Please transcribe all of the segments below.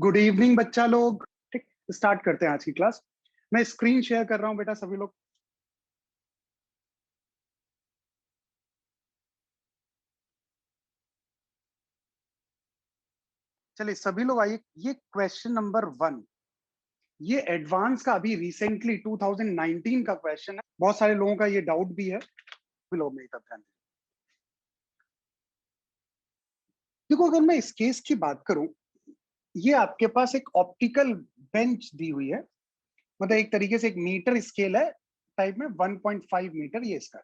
Good evening बच्चा लोग। ठीक, स्टार्ट करते हैं आज की क्लास। मैं स्क्रीन शेयर कर रहा हूं बेटा, सभी लोग। चलिए सभी लोग आइए। ये क्वेश्चन नंबर 1, ये एडवांस का अभी रिसेंटली 2019 का क्वेश्चन है। बहुत सारे लोगों का ये डाउट भी है। सभी लोग मेरी तरफ ध्यान दें। देखो, अगर मैं इस केस की बात करूं, ये आपके पास एक ऑप्टिकल बेंच दी हुई है। मतलब एक तरीके से एक मीटर स्केल है टाइप में, 1.5 मीटर ये इसका।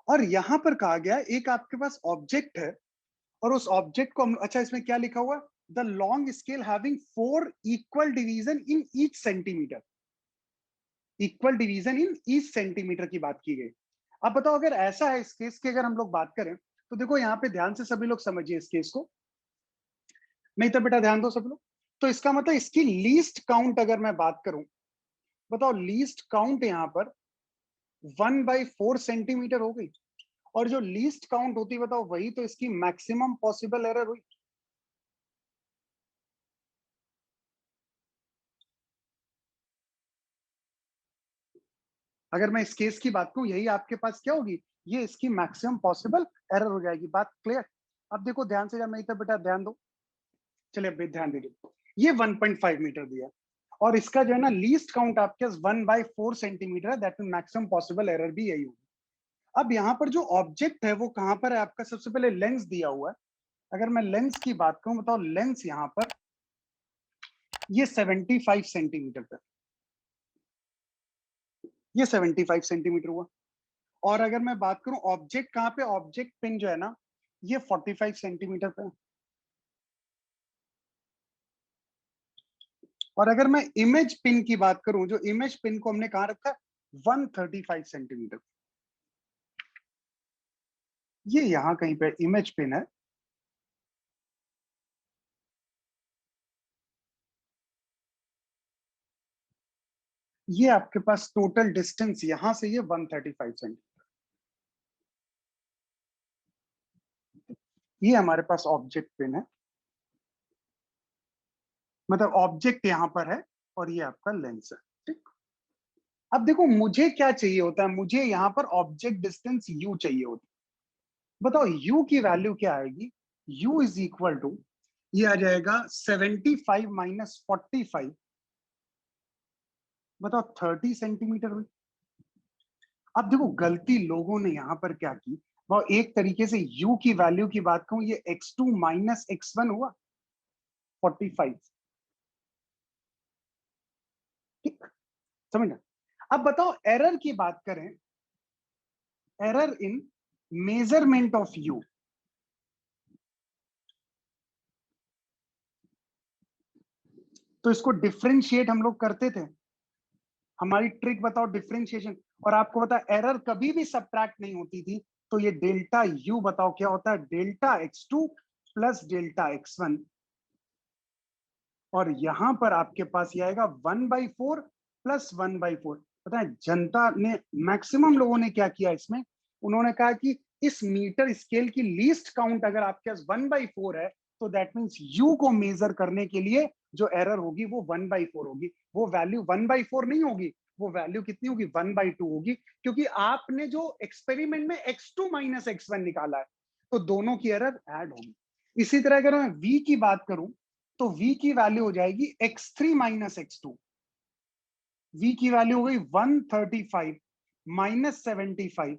और यहां पर कहा गया एक आपके पास ऑब्जेक्ट है, और उस ऑब्जेक्ट को हम, अच्छा इसमें क्या लिखा हुआ, the long scale having 4 equal division in each centimetre. Equal division in each centimetre की बात की गई। अब बताओ, अगर ऐसा है इस केस की अगर हम लोग बात करें, तो देखो यहाँ पे ध्यान से सभी लोग समझिए इस केस को। नहीं तो बेटा ध्यान दो सब लोग। तो इसका मतलब इसकी लीस्ट काउंट अगर मैं बात करूं, बताओ लीस्ट काउंट यहाँ पर 1/4 सेंटीमीटर हो गई। और जो लीस्ट काउंट होती है बताओ, वही तो इसकी मैक्सिमम पॉसिबल एरर हुई। अगर मैं इस केस की बात करूं, यही आपके पास क्या होगी, ये इसकी मैक्सिमम पॉसिबल एरर हो जाएगी। बात क्लियर? अब देखो ध्यान से, जब मैं इधर बेटा ध्यान दो। चलिए अब ध्यान दीजिए। ये 1.5 मीटर दिया, और इसका जो है ना लीस्ट काउंट आपके 1/4 सेंटीमीटर है। That mean maximum possible error भी यही होगी। अब यहाँ पर जो ऑब्जेक्ट है वो कहां पर है आपका, सबसे पहले लेंस दिया हुआ है। अगर मैं लेंस की बात करूं, बताओ लेंस यहाँ पर ये 75 सेंटीमीटर पर, ये 75 सेंटीमीटर हुआ। और अगर मैं बात करूं ऑब्जेक्ट कहां पे, ऑब्जेक्ट पिन जो है ना, ये 45 सेंटीमीटर पे। और अगर मैं इमेज पिन की बात करूं, जो इमेज पिन को हमने कहां रखा है, 135 सेंटीमीटर। ये यहां कहीं पे इमेज पिन है। ये आपके पास टोटल डिस्टेंस यहां से ये 135 सेंटीमीटर। ये हमारे पास ऑब्जेक्ट पिन है, मतलब ऑब्जेक्ट यहां पर है, और ये आपका लेंस है। ठीक। अब देखो मुझे क्या चाहिए होता है, मुझे यहां पर ऑब्जेक्ट डिस्टेंस यू चाहिए होता है। बताओ यू की वैल्यू क्या आएगी। u इज इक्वल टू, ये आ जाएगा 75 माइनस 45। बताओ 30 सेंटीमीटर हुई। अब देखो गलती लोगों ने यहां पर क्या की, वो एक तरीके से u की वैल्यू की बात कहूं, ये x2 माइनस x1 हुआ 45। ठीक, समझ। अब बताओ एरर की बात करें, error in measurement of u। तो इसको डिफरेंशिएट हम लोग करते थे, हमारी ट्रिक बताओ डिफरेंशिएशन। और आपको पता है एरर कभी भी सब्ट्रैक्ट नहीं होती थी। तो ये डेल्टा यू बताओ क्या होता है, delta x2 plus delta x1। और यहां पर आपके पास ये आएगा 1/4 प्लस 1/4। पता है जनता ने, मैक्सिमम लोगों ने क्या किया इसमें, उन्होंने कहा कि इस मीटर स्केल की लीस्ट काउंट अगर आपके पास 1/4 है, तो दैट मीन्स यू को मेजर करने के लिए जो एरर होगी वो 1/4 होगी। वो वैल्यू 1/4 नहीं होगी, वो वैल्यू कितनी होगी, 1/2 होगी। क्योंकि आपने जो एक्सपेरिमेंट में x2 माइनस x1 निकाला है, तो दोनों की एरर ऐड होगी। इसी तरह अगर मैं v की बात करूं, तो v की वैल्यू हो जाएगी x3 माइनस x2। v की वैल्यू हो गई 135 माइनस 75।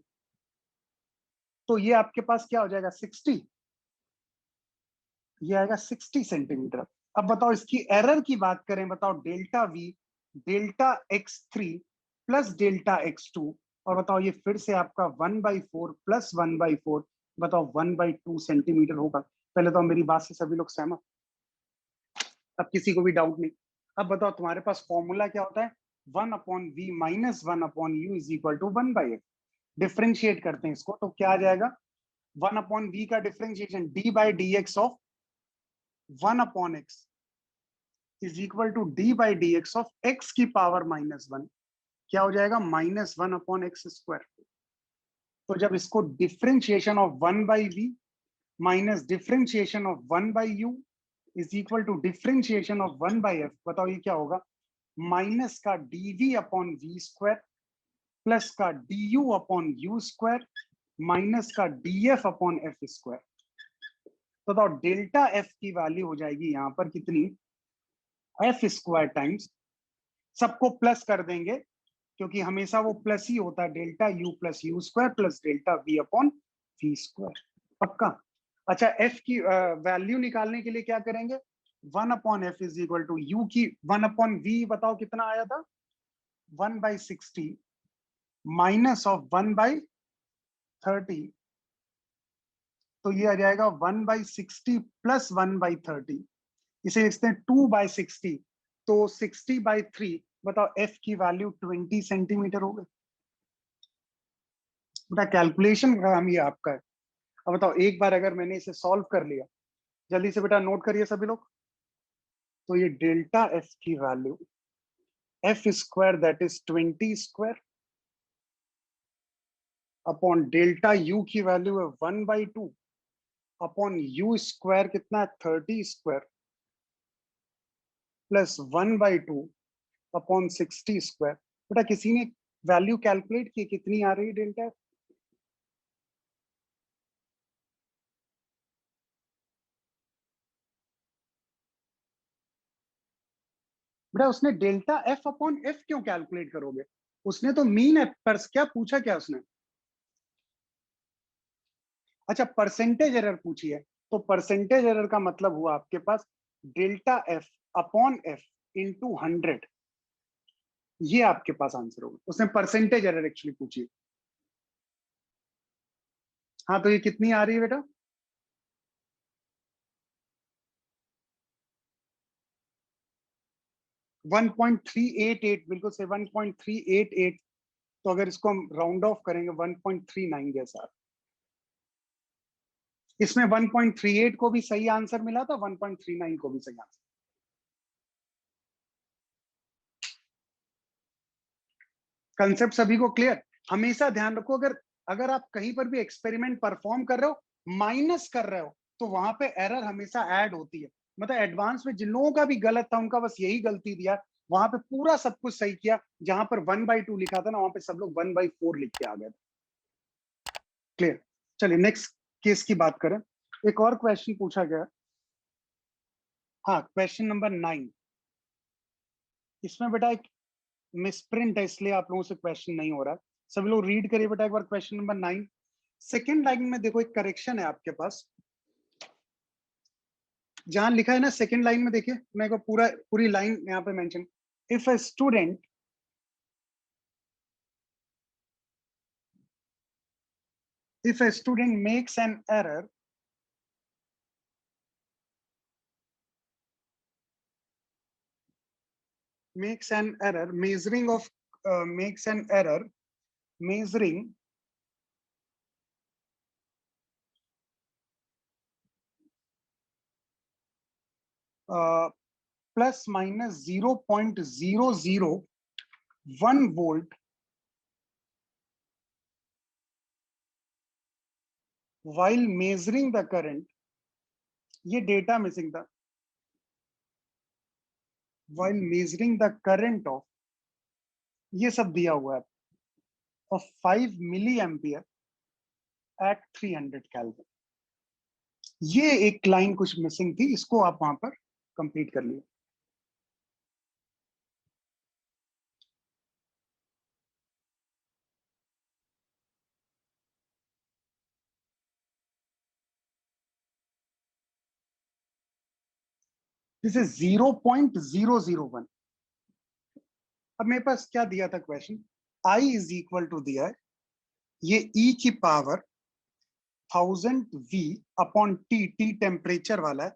तो ये आपके पास क्या हो जाएगा, 60। ये आएगा 60 सेंटीमीटर। अब बताओ इसकी एरर की बात करें, बताओ delta v, delta x3 plus delta x2। और बताओ ये फिर से आपका 1/4 प्लस 1/4, बताओ 1/2 सेंटीमीटर होगा। पहले तो मेरी बात से सभी लोग सहमत, अब किसी को भी डाउट नहीं। अब बताओ तुम्हारे पास फॉर्मूला क्या होता है, 1/v minus 1/u is equal to 1/x। Differentiate करते हैं इसको, तो क्या आ जाएगा, 1/v का differentiation d/dx of 1/x is equal to d/dx of x की पावर -1। क्या हो जाएगा, -1/x स्क्वायर। तो जब इसको differentiation of 1/v minus differentiation of 1 by u is equal to differentiation of 1 by f. बताओ ये क्या होगा? माइनस का dv upon v square plus का du upon you square minus का df अपॉन एफ स्क्वायर। तो बताओ डेल्टा एफ की वैल्यू हो जाएगी यहां पर कितनी? एफ स्क्वायर टाइम्स, सबको प्लस कर देंगे क्योंकि हमेशा वो प्लस ही होता है, delta u plus u square plus delta v upon v square. पक्का? अच्छा, एफ की वैल्यू निकालने के लिए क्या करेंगे? 1 upon f is equal to u की 1 अपॉन वी, बताओ कितना आया था? 1/60 माइनस ऑफ 1/30, तो ये आ जाएगा 1/60 प्लस 1/30, इसे लिखते हैं 2/60, तो 60/3। बताओ एफ की वैल्यू 20 सेंटीमीटर हो गई। बेटा कैलकुलेशन का काम ये आपका है। अब बताओ एक बार अगर मैंने इसे सॉल्व कर लिया, जल्दी से बेटा नोट करिए सभी लोग, तो ये डेल्टा एफ की value F square that is 20 square upon delta U की वैल्यू है 1/2 अपॉन यू स्क्वायर कितना है 30 स्क्वायर प्लस 1/2 अपॉन 60 स्क्वायर। बेटा किसी ने वैल्यू कैलकुलेट की कितनी आ रही है डेल्टा? बेटा उसने डेल्टा एफ अपॉन एफ क्यों कैलकुलेट करोगे? उसने तो मीन है, पर क्या पूछा क्या उसने? अच्छा परसेंटेज एरर पूछी है, तो परसेंटेज एरर का मतलब हुआ आपके पास delta F upon F into 100, ये आपके पास आंसर होगा। उसने परसेंटेज एरर एक्चुअली पूछी है। हाँ तो ये कितनी आ रही है बेटा? 1.388, बिल्कुल से 1.388। तो अगर इसको हम राउंड ऑफ करेंगे 1.39 जैसा, इसमें 1.38 को भी सही आंसर मिला था, 1.39 को भी सही आंसर। कंसेप्ट सभी को क्लियर? हमेशा ध्यान रखो, अगर अगर आप कहीं पर भी एक्सपेरिमेंट परफॉर्म कर रहे हो, माइनस कर रहे हो, तो वहां पे एरर हमेशा ऐड होती है। मतलब एडवांस में जिन लोगों का भी गलत था उनका बस यही गलती दिया, वहां पे पूरा सब कुछ सही किया, जहां पर 1/2 लिखा था ना, वहां पे सब लोग 1/4 लिख के आ गए। क्लियर? चलिए नेक्स्ट केस की बात करें। एक और क्वेश्चन पूछा गया। हाँ क्वेश्चन नंबर 9। इसमें बेटा एक मिसप्रिंट है, इसलिए आप लोगों से क्वेश्चन नहीं हो रहा है। सभी लोग रीड करिए बेटा एक बार क्वेश्चन नंबर 9। सेकेंड लाइन में देखो एक करेक्शन है आपके पास, जहां लिखा है ना सेकेंड लाइन में, देखिए मैं को पूरी लाइन यहाँ पे mention. If a student if a student makes an error measuring of makes an error measuring plus minus 0.001 volt while measuring the current, ये डेटा मिसिंग था, while measuring the current of, ये सब दिया हुआ है, of 5 milliampere at 300 Kelvin. ये एक line कुछ मिसिंग थी, इसको आप वहां पर कंप्लीट कर लिए। This is 0.001। अब मेरे पास क्या दिया था question, I is equal to दिया है ये E की power 1000V upon T temperature वाला है,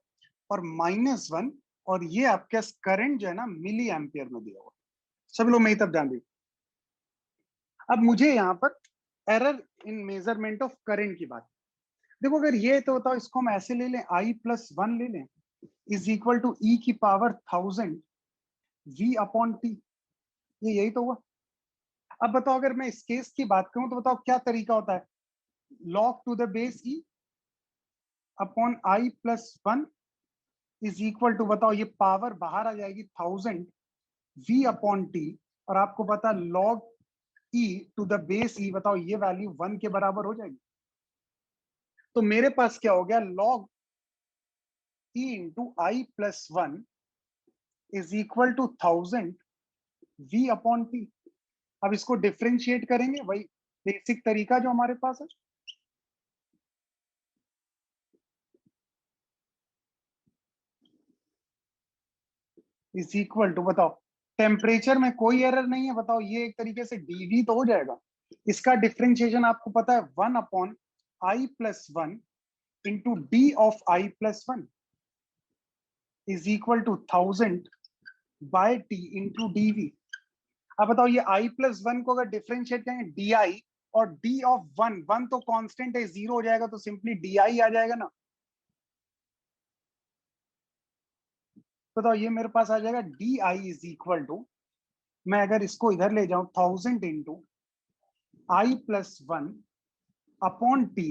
और -1, और ये आपके करंट जो है ना मिली एम्पियर में दिया हुआ। सभी लोग मेरी तरफ ध्यान दीजिए। अब मुझे यहाँ पर error in measurement of current की बात, देखो अगर ये तो बताओ इसको हम ऐसे ले लें, I+1 ले लें इज इक्वल टू E की पावर 1000V अपॉन टी, ये यही तो हुआ। अब बताओ अगर मैं इस केस की बात करूं तो बताओ क्या तरीका होता है, log to the base e, upon I plus 1 is equal to, बताओ ये पावर बाहर आ जाएगी 1000 v अपॉन टी, और आपको पता log e to the base e, बताओ ये वैल्यू 1 के बराबर हो जाएगी। तो मेरे पास क्या हो गया, log e into I plus 1 is equal to 1000 v upon t. अब इसको डिफ्रेंशिएट करेंगे, वही बेसिक तरीका जो हमारे पास है। इज इक्वल टू, बताओ टेम्परेचर में कोई एरर नहीं है, बताओ ये एक तरीके से डीवी तो हो जाएगा। इसका डिफ्रेंशिएशन आपको पता है 1 upon I plus 1 into d of I plus 1 is equal to 1000 by t into DV. अब बताओ ये आई प्लस 1 को अगर डिफ्रेंशिएट करेंगे डी आई, और डी ऑफ 1, 1 तो कांस्टेंट है, 0 हो जाएगा, तो सिंपली डी आई आ जाएगा ना। बताओ ये मेरे पास आ जाएगा D I is equal to, मैं अगर इसको इधर ले जाऊं 1000 into I plus 1 upon T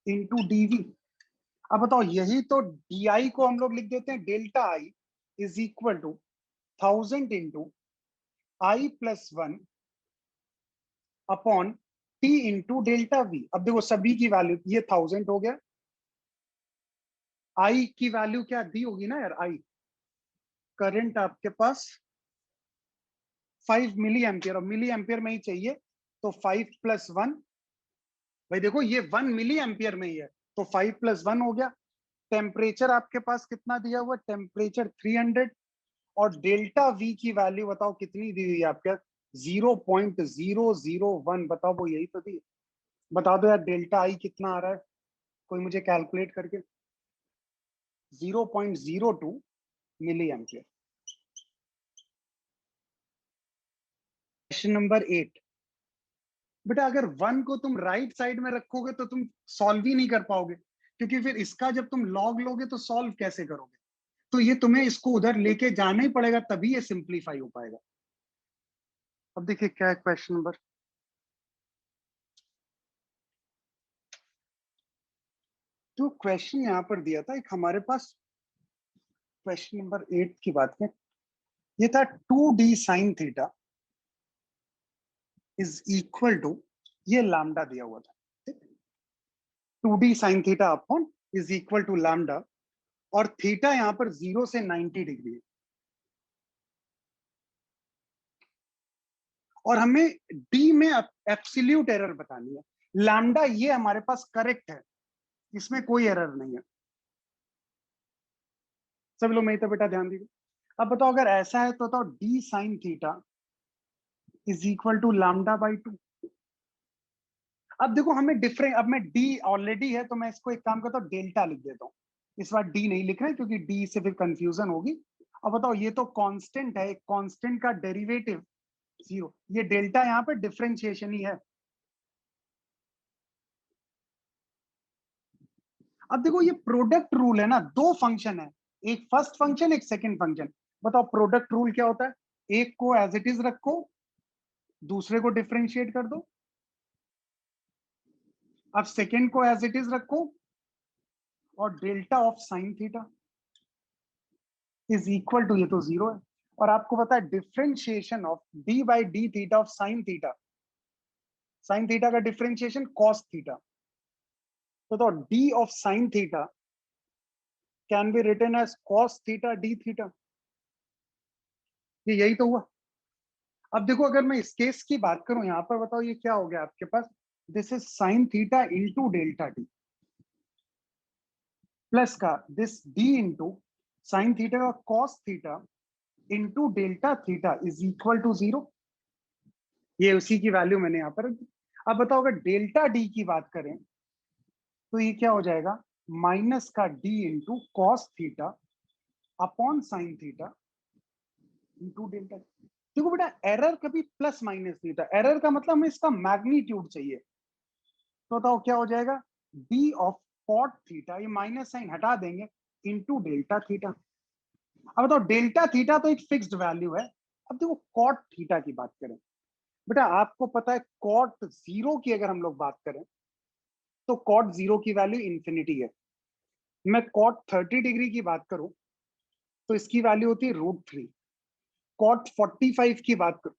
into DV. अब बताओ यही तो डी आई को हम लोग लिख देते हैं delta I is equal to 1000 into I plus 1 upon T into delta v. अब देखो सभी की वैल्यू, ये 1000 हो गया, आई की वैल्यू क्या दी होगी ना यार, आई करंट आपके पास 5 मिली एम्पियर, और मिली एम्पियर में ही चाहिए, तो 5 प्लस 1, भाई देखो ये 1 मिली एम्पियर में ही है, तो 5 प्लस 1 हो गया। टेम्परेचर आपके पास कितना दिया हुआ, टेम्परेचर 300, और डेल्टा वी की वैल्यू बताओ कितनी दी हुई है आपके, 0.001, बताओ वो यही तो दी। बता दो यार डेल्टा आई कितना आ रहा है, कोई मुझे कैलकुलेट करके। 0.02 मिली एम्पियर। क्वेश्चन नंबर 8, बेटा अगर 1 को तुम राइट साइड में रखोगे तो तुम सॉल्व ही नहीं कर पाओगे, क्योंकि फिर इसका जब तुम लॉग लोगे तो सॉल्व कैसे करोगे। तो ये तुम्हें इसको उधर लेके जाना ही पड़ेगा, तभी ये सिंप्लीफाई हो पाएगा। अब देखिए क्या है क्वेश्चन नंबर, जो क्वेश्चन यहाँ पर दिया था, एक हमारे पास क्वेश्चन नंबर 8 की बात करें, ये था 2d sine theta is equal to, ये लैम्डा दिया हुआ था, 2d sine theta upon is equal to lambda, और थीटा यहाँ पर 0 से 90 डिग्री है, और हमें डी में एब्सोल्यूट एरर बतानी है। लैम्डा ये हमारे पास करेक्ट है, इसमें कोई एरर नहीं है। सभी लोग मेरी तरफ बेटा ध्यान दीजिए। अब बताओ अगर ऐसा है तो बताओ d sine theta is equal to lambda by 2। अब देखो हमें डिफरेंट, अब मैं डी ऑलरेडी है तो मैं इसको एक काम करता हूँ डेल्टा लिख देता हूँ, इस बार डी नहीं लिख रहे क्योंकि डी से फिर कंफ्यूजन होगी। अब बताओ ये तो कांस्टेंट है, एक कांस्टेंट का डेरिवेटिव 0, ये डेल्टा यहाँ पर डिफरेंशिएशन ही है। अब देखो ये प्रोडक्ट रूल है ना, दो फंक्शन है, एक फर्स्ट फंक्शन एक सेकंड फंक्शन। बताओ प्रोडक्ट रूल क्या होता है, एक को एज इट इज रखो, दूसरे को डिफरेंशिएट कर दो। अब सेकंड को एज इट इज रखो, और delta of sine theta is equal to, ये तो 0 है, और आपको पता है differentiation of d by d theta of sine theta का डिफरेंशिएशन कॉस थीटा। तो d of sine theta can be written as cos theta d theta, ये यही तो हुआ। अब देखो अगर मैं इस केस की बात करूं यहां पर, बताओ ये क्या हो गया आपके पास, this is sine theta into delta D, plus का this D into sine theta का cos theta into delta theta is equal to 0। ये उसी की वैल्यू मैंने यहाँ पर रख दी। अब बताओ अगर डेल्टा डी की बात करें तो ये क्या हो जाएगा, माइनस का D into cos theta upon sine theta into delta. देखो बेटा एरर कभी प्लस माइनस नहीं होता, एरर का मतलब हमें इसका मैग्नीट्यूड चाहिए। तो बताओ क्या हो जाएगा, डी ऑफ कॉट थीटा, ये माइनस साइन हटा देंगे, इंटू डेल्टा थीटा। अब बताओ डेल्टा थीटा तो एक फिक्स्ड वैल्यू है। अब देखो कॉट थीटा की बात करें, बेटा आपको पता है कॉट 0 की अगर हम लोग बात करें तो कॉट 0 की वैल्यू इंफिनिटी है, मैं cot 30 डिग्री की बात करूं तो इसकी वैल्यू होती है √3। cot 45 की बात करूं,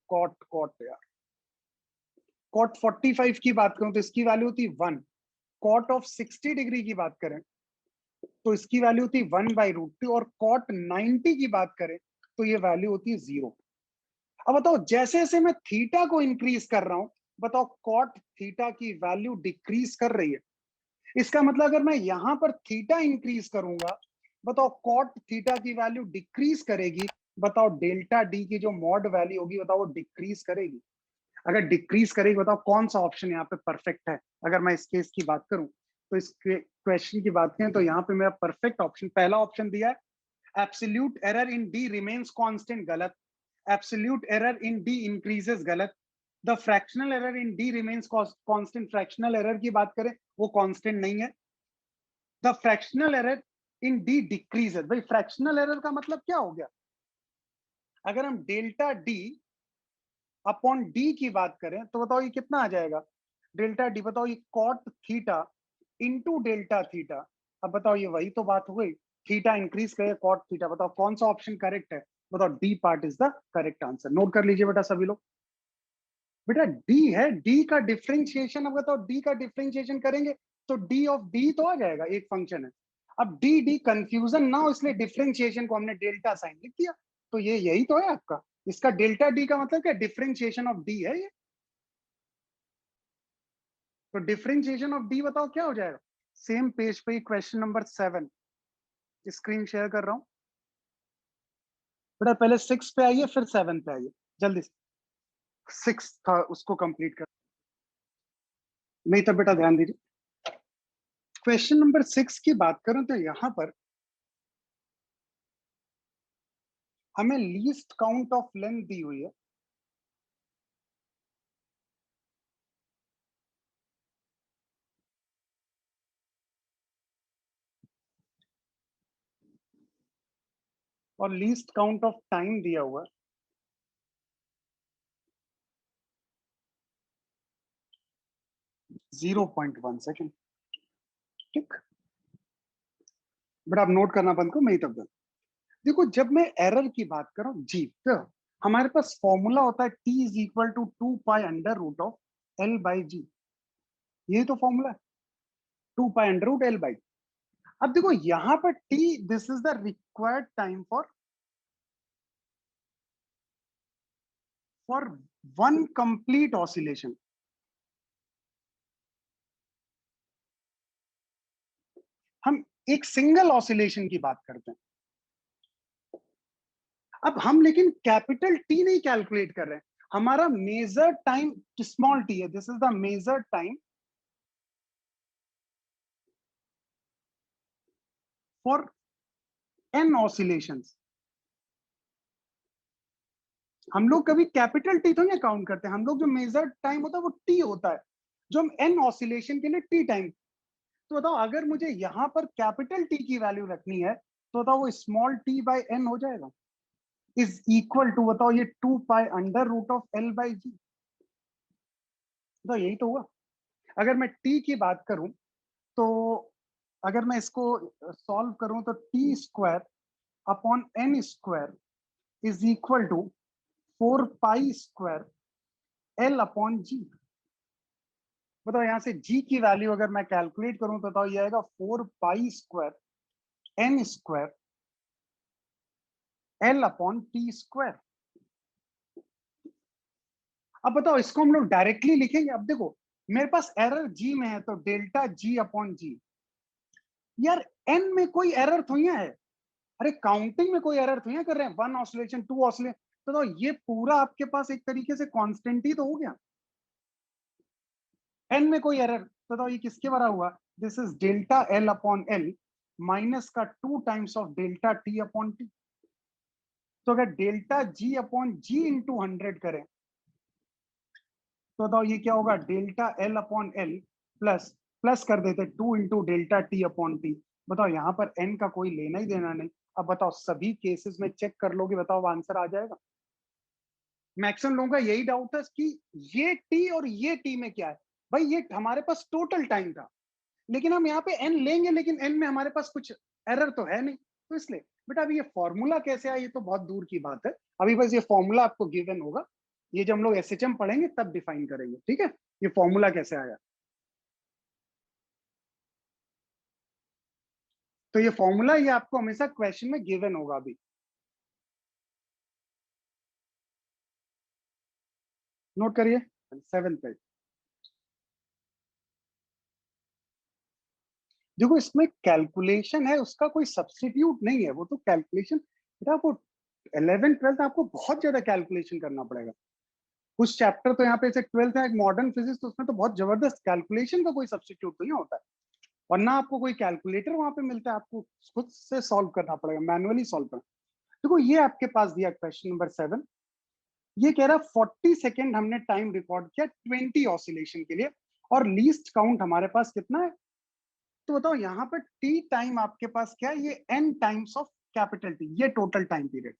cot 45 की बात करूं तो इसकी वैल्यू होती है 1। cot ऑफ 60 डिग्री की बात करें तो इसकी वैल्यू होती है 1/√2 और cot 90 की बात करें तो ये वैल्यू होती है 0। अब बताओ जैसे जैसे मैं थीटा को इंक्रीज कर रहा हूं, बताओ कॉट थीटा की वैल्यू डिक्रीज कर रही है। इसका मतलब अगर मैं यहां पर थीटा इंक्रीज करूंगा, बताओ कॉट थीटा की वैल्यू डिक्रीज करेगी। बताओ डेल्टा डी की जो मॉड वैल्यू होगी, बताओ वो डिक्रीज करेगी। अगर डिक्रीज करेगी, बताओ कौन सा ऑप्शन यहाँ पे परफेक्ट है। अगर मैं इस केस की बात करूं तो इस क्वेश्चन की बात करें तो यहाँ पे मेरा परफेक्ट ऑप्शन, पहला ऑप्शन दिया है absolute error in D remains constant, गलत। Absolute error in D increases, गलत। The fractional error in D remains constant, fractional error की बात करें वो कांस्टेंट नहीं है। The fractional error in D decreases, भाई फ्रैक्शनल एरर का मतलब क्या हो गया? अगर हम डेल्टा डी अपॉन डी की बात करें तो बताओ ये कितना आ जाएगा? डेल्टा डी, बताओ ये cot theta into delta theta. अब बताओ ये वही तो बात हो गई, थीटा इंक्रीज करे कॉट थीटा। बताओ कौन सा ऑप्शन करेक्ट है? बताओ D part is the correct answer. Note कर लीजिए बेटा सभी लोग। बेटा डी है, डी का डिफरेंशिएशन। अब बताओ डी का डिफरेंशिएशन करेंगे तो डी ऑफ डी तो आ जाएगा, एक फंक्शन है। अब डी डी कंफ्यूजन ना हो इसलिए डिफरेंशिएशन को हमने डेल्टा साइन लिख दिया। तो ये यही तो है आपका, इसका डेल्टा डी का मतलब क्या? डिफरेंशिएशन ऑफ डी है ये। तो डिफरेंशिएशन ऑफ डी बताओ क्या हो जाएगा? सेम पेज पे क्वेश्चन नंबर 7 स्क्रीन शेयर कर रहा हूं बेटा। पहले 6 पे आइए फिर 7 पे आइए, जल्दी से। 6 था उसको कंप्लीट कर, नहीं तो बेटा ध्यान दीजिए। क्वेश्चन नंबर 6 की बात करूं तो यहां पर हमें लीस्ट काउंट ऑफ लेंथ दी हुई है। और लीस्ट काउंट ऑफ टाइम दिया हुआ है। जीरो 0.1 सेकेंड, ठीक। बट आप नोट करना बंद करो, मैं ही तब तक। देखो जब मैं एरर की बात करूं जी, तो हमारे पास फॉर्मूला होता है t is equal to 2π√L/g। यही तो फॉर्मूला है, 2π√L/g। अब देखो यहां पर t, this is the required time for one complete oscillation. हम एक सिंगल ऑसिलेशन की बात करते हैं। अब हम लेकिन कैपिटल टी नहीं कैलकुलेट कर रहे हैं, हमारा मेजर टाइम स्मॉल टी है। This is the major time for n oscillations. हम लोग कभी कैपिटल टी तो नहीं काउंट करते, हम लोग जो मेजर टाइम होता है वो टी होता है, जो हम n ऑसिलेशन के लिए टी टाइम। तो बताओ अगर मुझे यहां पर कैपिटल टी की वैल्यू रखनी है तो बताओ वो स्मॉल टी बाय n हो जाएगा, इज इक्वल टू, बताओ ये 2π√L/g। तो यही तो हुआ। अगर मैं t की बात करूं तो अगर मैं इसको सॉल्व करूं तो T square upon n square is equal to 4π² L/g। बताओ यहां से g की वैल्यू अगर मैं कैलकुलेट करूं तो बताओ ये आएगा 4π² n² L/t²। अब बताओ इसको हम लोग डायरेक्टली लिखेंगे। अब देखो मेरे पास एरर g में है तो डेल्टा g/g। यार n में कोई एरर थोड़ी है, अरे काउंटिंग में कोई एरर थोड़ी कर रहे हैं। 1 ऑसिलेशन 2 ऑसिलेशन, तो ये पूरा आपके पास एक तरीके से कांस्टेंट ही तो हो गया। n में कोई एरर, तो ये किसके बरा हुआ? This is delta L/L minus का 2 टाइम्स ऑफ डेल्टा t/t। तो अगर डेल्टा g/g इंटू 100 करें तो बताओ ये क्या होगा? डेल्टा L/L प्लस प्लस कर देते 2 इंटू डेल्टा t/t। बताओ यहाँ पर n का कोई लेना ही देना नहीं। अब बताओ सभी केसेस में चेक कर लोगे, बताओ आंसर आ जाएगा। मैक्सिमम लोगों का यही डाउट है कि ये t और ये t में क्या है। भाई ये हमारे पास टोटल टाइम था, लेकिन हम यहाँ पे n लेंगे, लेकिन n में हमारे पास कुछ एरर तो है नहीं, तो इसलिए बेटा अभी ये फॉर्मूला कैसे आया ये तो बहुत दूर की बात है। अभी बस ये फॉर्मूला आपको गिवन होगा, ये जब हम लोग SHM पढ़ेंगे तब डिफाइन करेंगे, ठीक है। ये फॉर्मूला कैसे आया, तो ये फॉर्मूला ये आपको हमेशा क्वेश्चन में गिवन होगा। अभी नोट करिए 7 पे। देखो इसमें कैलकुलेशन है, उसका कोई सब्स्टिट्यूट नहीं है, वो तो कैलकुलेशन बेटा आपको 11th-12th आपको बहुत ज्यादा कैलकुलेशन करना पड़ेगा। कुछ चैप्टर तो यहाँ पे जैसे 12th है मॉडर्न फिजिक्स, तो उसमें तो बहुत जबरदस्त कैलकुलेशन का कोई सब्स्टिट्यूट नहीं होता है, और ना आपको कोई कैलकुलेटर वहां पे मिलता है, आपको खुद से सॉल्व करना पड़ेगा, मैनुअली सॉल्व करना। देखो ये आपके पास दिया क्वेश्चन नंबर 7, ये कह रहा 40 सेकेंड हमने टाइम रिकॉर्ड किया 20 ऑसिलेशन के लिए, और लीस्ट काउंट हमारे पास कितना है, तो बताओ यहाँ पर टी टाइम आपके पास क्या है, ये n times of capital T, ये टोटल टाइम पीरियड,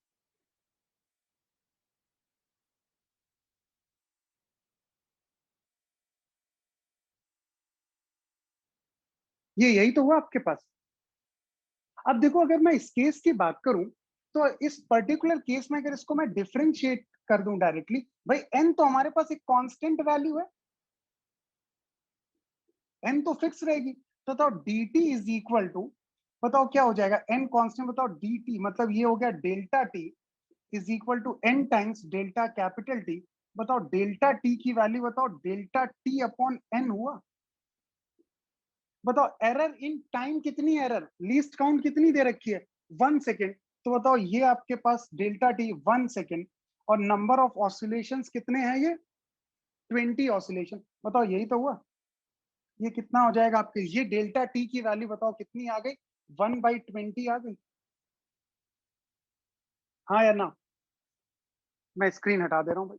ये यही तो हुआ आपके पास। अब देखो अगर मैं इस केस की बात करूं, तो इस पर्टिकुलर केस में अगर इसको मैं डिफरेंशिएट कर दूं डायरेक्टली, भाई n तो हमारे पास एक कांस्टेंट वैल्यू है, n तो फिक्स रहेगी, तो बताओ dt इज इक्वल टू, बताओ क्या हो जाएगा, n कांस्टेंट, बताओ dt मतलब ये हो गया delta t is equal to n times delta capital T। बताओ डेल्टा t की वैल्यू बताओ, डेल्टा t अपॉन n हुआ। बताओ एरर इन टाइम कितनी, एरर लीस्ट काउंट कितनी दे रखी है, 1 सेकेंड, तो बताओ ये आपके पास डेल्टा टी 1 सेकेंड, और नंबर ऑफ ऑसिलेशंस कितने हैं, ये 20 ऑसिलेशन, बताओ यही तो हुआ। ये कितना हो जाएगा आपके, ये डेल्टा टी की वैल्यू बताओ कितनी आ गई, 1/20 आ गई, हाँ या ना। मैं स्क्रीन हटा दे रहा हूँ भाई,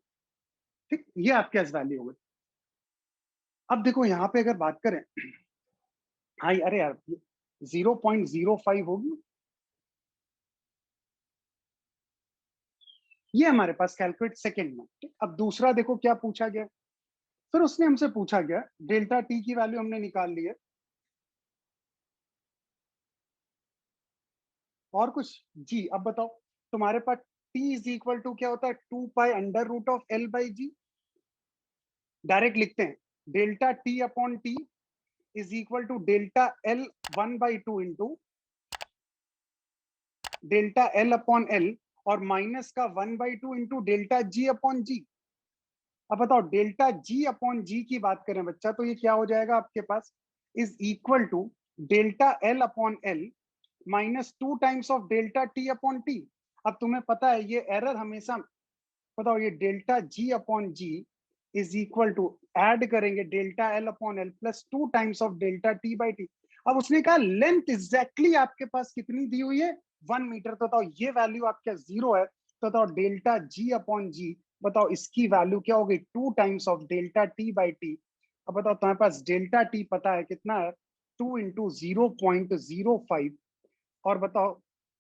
ठीक, ये आपके पास वैल्यू हो गई। अब देखो यहाँ पे अगर बात करें, हाँ अरे यार 0.05 होगी, ये हमारे पास कैलकुलेट सेकेंड में, ठीक। अब दूसरा देखो क्या पूछा गया, फिर उसने हमसे पूछा गया डेल्टा टी की वैल्यू हमने निकाल ली है, और कुछ जी, अब बताओ तुम्हारे पास टी इज इक्वल टू क्या होता है, 2 pi under root of L/G, direct लिखते हैं, delta T upon T is equal to delta L 1/2 into delta L upon L, और माइनस का 1/2 into delta G upon G। अब बताओ डेल्टा G अपॉन G की बात करें बच्चा, तो ये क्या हो जाएगा आपके पास, is equal to delta L upon L minus 2 times of delta T upon T। अब तुम्हें पता है ये एरर हमेशा, बताओ ये delta G upon G is equal to, add करेंगे delta L upon L plus 2 times of delta T by T। अब उसने कहा लेंथ एग्जैक्टली आपके पास कितनी दी हुई है, 1 मीटर, तो बताओ ये वैल्यू आपका 0 है, तो बताओ डेल्टा G अपॉन G, बताओ इसकी वैल्यू क्या होगी, 2 times of delta T by T। अब बताओ तुम्हारे पास डेल्टा T पता है कितना है, 2 इंटू 0.05, और बताओ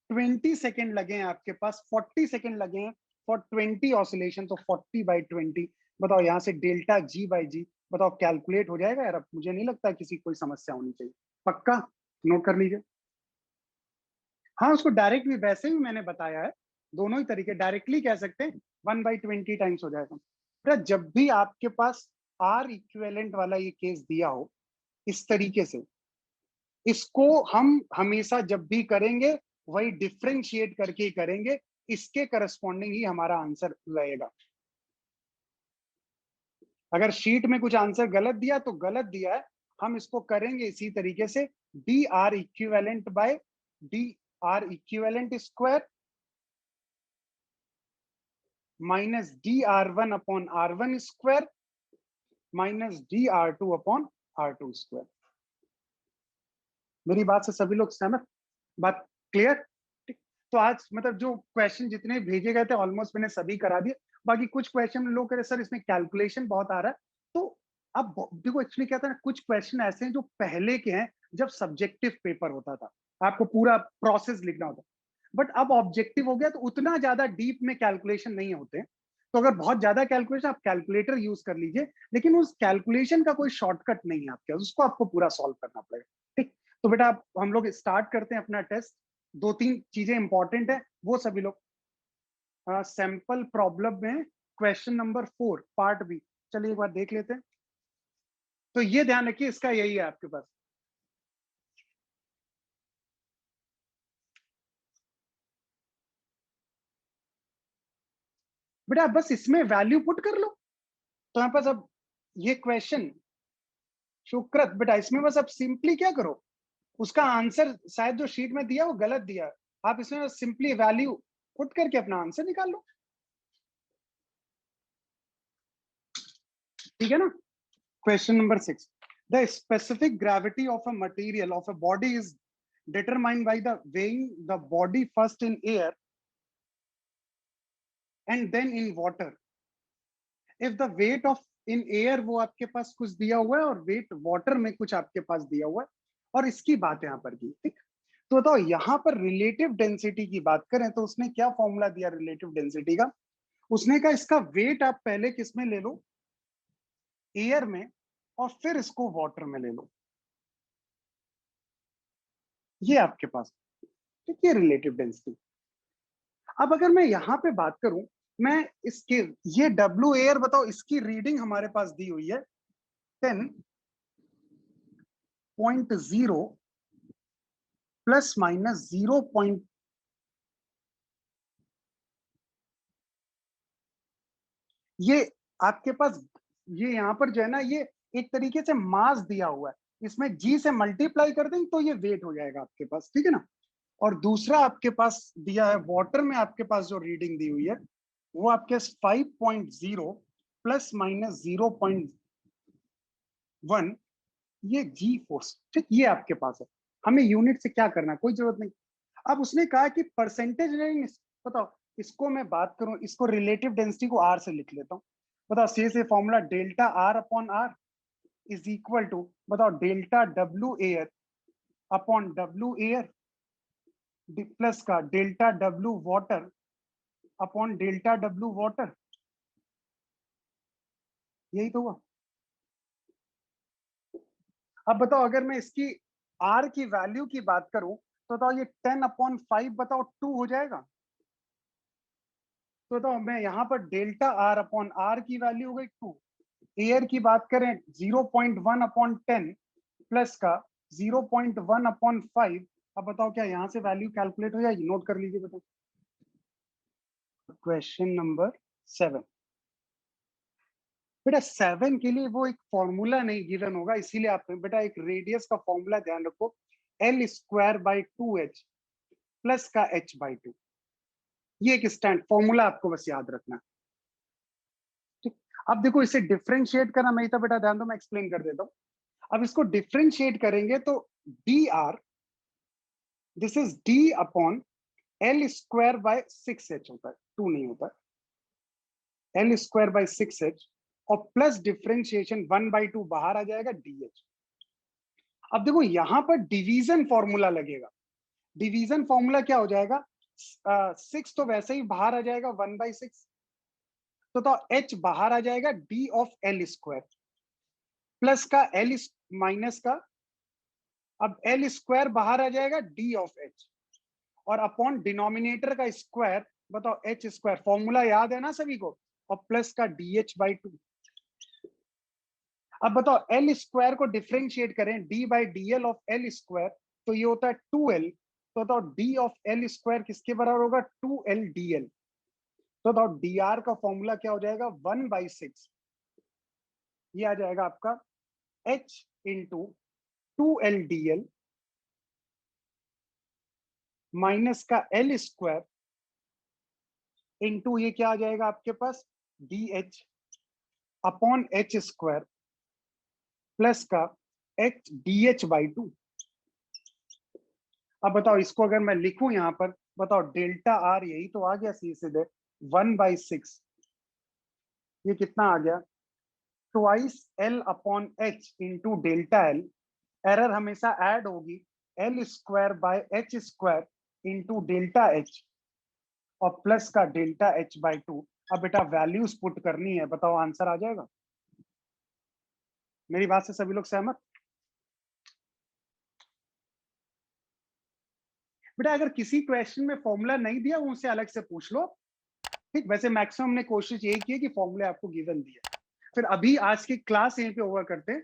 20 सेकेंड लगे हैं आपके पास, 40 सेकेंड लगे हैं फॉर 20 ऑसिलेशन, तो 40/20, बताओ यहाँ से डेल्टा G बाई जी, बताओ कैलकुलेट हो जाएगा यार। अब मुझे नहीं लगता किसी कोई समस्या होनी चाहिए, पक्का नोट कर लीजिए। हाँ उसको डायरेक्ट भी वैसे भी मैंने बताया है, दोनों ही तरीके, डायरेक्टली कह सकते हैं 1/20 टाइम्स हो जाएगा। तो जब भी आपके पास आर इक्विवेलेंट वाला ये केस दिया हो इस तरीके से, इसको हम हमेशा जब भी करेंगे वही डिफ्रेंशिएट करके ही करेंगे, इसके करस्पॉन्डिंग ही हमारा आंसर रहेगा। अगर शीट में कुछ आंसर गलत दिया तो गलत दिया है, हम इसको करेंगे इसी तरीके से, d R equivalent by d R equivalent square minus d R one upon R1 square minus d R2 upon R2 square. मेरी बात से सभी लोग सहमत, बात क्लियर। तो आज मतलब जो क्वेश्चन जितने भेजे गए थे ऑलमोस्ट मैंने सभी करा दिए, बाकी कुछ क्वेश्चन लोग कह रहे सर इसमें कैलकुलेशन बहुत आ रहा है, तो अब देखो एक्चुअली क्या था ना, कुछ क्वेश्चन ऐसे हैं जो पहले के हैं जब सब्जेक्टिव पेपर होता था, आपको पूरा प्रोसेस लिखना होता, बट अब ऑब्जेक्टिव हो गया तो उतना ज्यादा डीप में कैलकुलेशन नहीं होते, तो अगर बहुत ज्यादा कैलकुलेशन, आप कैलकुलेटर यूज कर लीजिए, लेकिन उस कैलकुलेशन का कोई शॉर्टकट नहीं है आपके, उसको आपको पूरा सॉल्व करना पड़ेगा। ठीक, तो बेटा आप हम लोग स्टार्ट करते हैं अपना टेस्ट। 2-3 चीजें इंपॉर्टेंट है, वो सभी लोग सैंपल प्रॉब्लम में क्वेश्चन नंबर 4 पार्ट बी, चलिए एक बार देख लेते हैं। तो ये ध्यान रखिए, इसका यही है आपके पास। बेटा बस इसमें वैल्यू पुट कर लो, तो यहाँ पास अब ये क्वेश्चन शुक्रत, बेटा इसमें बस अब सिंपली क्या करो, उसका आंसर शायद जो शीट में दिया वो गलत दिया, आप इसमें बस सिंपली वैल्यू पुट करके अपना आंसर निकाल लो, ठीक है ना। Question number 6, the specific gravity of a material of a body is determined by the weighing the body first in air and then in water. If the weight of in air वो आपके पास कुछ दिया हुआ है और wait water में कुछ आपके पास दिया हुआ है, और इसकी बात यहाँ पर की, ठीक। तो बताओ यहाँ पर रिलेटिव डेंसिटी की बात करें तो उसने क्या फॉर्मूला दिया रिलेटिव डेंसिटी का, उसने कहा इसका वेट आप पहले किस में ले लो, एयर में, और फिर इसको वाटर में ले लो, ये आपके पास, ठीक है, रिलेटिव डेंसिटी। अब अगर मैं यहां पे बात करूं, मैं इसके ये डब्ल्यू एयर बताओ, इसकी रीडिंग हमारे पास दी हुई है 10.0 प्लस माइनस 0. ये आपके पास, ये यहां पर जो है ना, ये एक तरीके से मास दिया हुआ है, इसमें जी से मल्टीप्लाई कर दें तो ये वेट हो जाएगा आपके पास, ठीक है ना। और दूसरा आपके पास दिया है वाटर में, आपके पास जो रीडिंग दी हुई है वो आपके पास 5.0 प्लस माइनस 0.1, ये जी फोर्स, ठीक, ये आपके पास है। हमें यूनिट से क्या करना, कोई जरूरत नहीं। अब उसने कहा कि परसेंटेज रेंज, बताओ इसको मैं बात करूं, इसको रिलेटिव डेंसिटी को आर से लिख लेता हूं। बताओ से formula delta R upon R is equal to, बताओ delta W air upon W air plus का delta W water upon delta W water, यही तो हुआ। अब बताओ अगर मैं इसकी आर की वैल्यू की बात करूं तो बताओ ये 10/5 बताओ 2 हो जाएगा। तो बताओ मैं यहाँ पर डेल्टा आर अपॉन आर की वैल्यू हो गई 2, एयर की बात करें 0.1/10 प्लस का 0.1/5। अब बताओ क्या यहाँ से वैल्यू कैलकुलेट हो जाएगी, नोट कर लीजिए बताओ। क्वेश्चन नंबर 7, बेटा 7 के लिए वो एक फॉर्मूला नहीं गिवन होगा, इसीलिए आप बेटा एक रेडियस का फॉर्मूला ध्यान रखो, L²/2h प्लस का h/2, ये एक स्टैंड फॉर्मूला आपको बस याद रखना, ठीक। अब देखो इसे डिफ्रेंशिएट करना नहीं था बेटा, ध्यान दो मैं एक्सप्लेन कर देता हूँ। अब इसको डिफ्रेंशिएट करेंगे तो dr, this is d upon L²/6h होता है, 2 नहीं होता, L²/6h, और प्लस डिफ्रेंशिएशन 1/2 बाहर आ जाएगा dh। अब देखो यहां पर डिवीजन फॉर्मूला लगेगा, डिवीजन फॉर्मूला क्या हो जाएगा, 6 तो वैसे ही बाहर आ जाएगा 1/6, तो h बाहर आ जाएगा d ऑफ L² प्लस का L माइनस का, अब L² बाहर आ जाएगा d ऑफ h, और अपॉन डिनोमिनेटर का स्क्वायर, बताओ h², फॉर्मूला याद है ना सभी को, और प्लस का dh/2। अब बताओ L² को डिफ्रेंशिएट करें d/dl ऑफ L², तो ये होता है 2l, तो बताओ d ऑफ L² किसके बराबर होगा, 2l/dl। तो बताओ dr का फॉर्मूला क्या हो जाएगा, 1/6, ये आ जाएगा आपका h इंटू 2l/dl माइनस का L² इंटू ये क्या आ जाएगा आपके पास dh अपॉन h² प्लस का h dh/2। अब बताओ इसको अगर मैं लिखूं यहाँ पर, बताओ डेल्टा आर यही तो आ गया सीधे 1/6, ये कितना आ गया, twice L upon h into delta L, error हमेशा ऐड होगी, L²/h² इंटू डेल्टा h और प्लस का डेल्टा h/2। अब बेटा वैल्यूज पुट करनी है, बताओ आंसर आ जाएगा? मेरी बात से सभी लोग सहमत? बेटा अगर किसी क्वेश्चन में फॉर्मूला नहीं दिया उनसे अलग से पूछ लो, ठीक? वैसे मैक्सिमम ने कोशिश यही की है कि फॉर्मूले आपको गिवन दिया। फिर अभी आज की क्लास यहीं पे ओवर करते हैं।